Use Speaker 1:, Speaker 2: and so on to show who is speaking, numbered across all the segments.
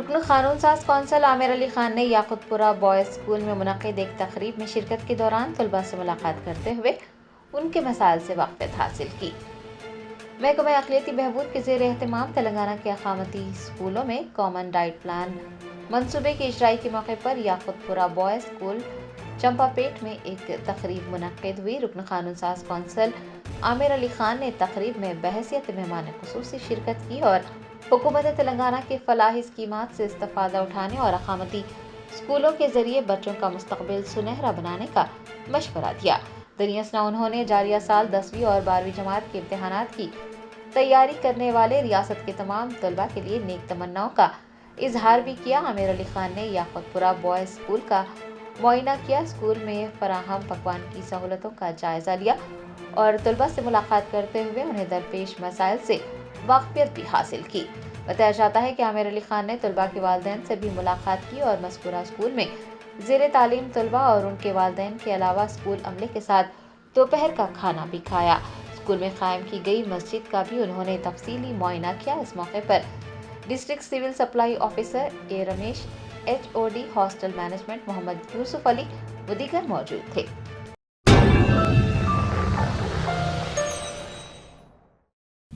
Speaker 1: رکن قانون ساز کونسل عامر علی خان نے یاقوت پورہ بوائز اسکول میں منعقد ایک تقریب میں شرکت کے دوران طلباء سے ملاقات کرتے ہوئے ان کے مسائل سے واقفیت حاصل کی۔ محکمہ اقلیتی بہبود کے زیر اہتمام تلنگانہ کے اقامتی اسکولوں میں کامن ڈائٹ پلان منصوبے کی اجرائی کے موقع پر یاقوت پورہ بوائز اسکول چمپا پیٹ میں ایک تقریب منعقد ہوئی۔ رکن قانون ساز کونسل عامر علی خان نے تقریب میں بحیثیت مہمان خصوصی شرکت کی اور حکومت تلنگانہ کے فلاحی اسکیمات سے استفادہ اٹھانے اور اقامتی اسکولوں کے ذریعے بچوں کا مستقبل سنہرا بنانے کا مشورہ دیا۔ دریں انہوں نے جاریہ سال 10ویں اور 12ویں جماعت کے امتحانات کی تیاری کرنے والے ریاست کے تمام طلباء کے لیے نیک تمناؤں کا اظہار بھی کیا۔ عامر علی خان نے یاقوت پورہ بوائز اسکول کا معائنہ کیا، اسکول میں فراہم پکوان کی سہولتوں کا جائزہ لیا اور طلباء سے ملاقات کرتے ہوئے انہیں درپیش مسائل سے واقفیت بھی حاصل کی۔ بتایا جاتا ہے کہ عامر علی خان نے طلباء کے والدین سے بھی ملاقات کی اور مذکورہ اسکول میں زیر تعلیم طلباء اور ان کے والدین کے علاوہ اسکول عملے کے ساتھ دوپہر کا کھانا بھی کھایا۔ اسکول میں قائم کی گئی مسجد کا بھی انہوں نے تفصیلی معائنہ کیا۔ اس موقع پر district civil supply officer A Ramesh, HOD hostel management Muhammad Yusuf Ali و دیگر موجود تھے۔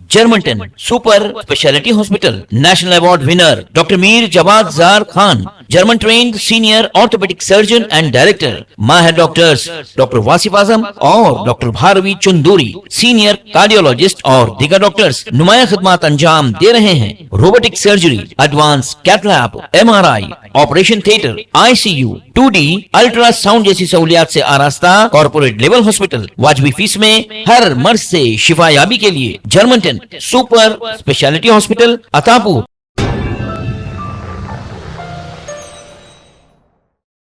Speaker 2: جرمنٹن super specialty hospital national award winner doctor Mir Jawad Zar Khan, German trained senior orthopaedic surgeon and director, ماہر ڈاکٹرز ڈاکٹر واصف اعظم اور doctor Bharavi Chanduri, senior cardiologist اور دیگر ڈاکٹرز نمایاں خدمات انجام دے رہے ہیں۔ Robotic surgery, advance cath lab, MRI، operation theatre, ICU، 2D ultra sound جیسی سہولیات سے آراستہ کارپوریٹ لیول ہاسپٹل، واجبی فیس میں ہر مرض سے شفا یابی کے لیے جرمنٹن سپر اسپیشلٹی ہاسپٹل، عطاپور۔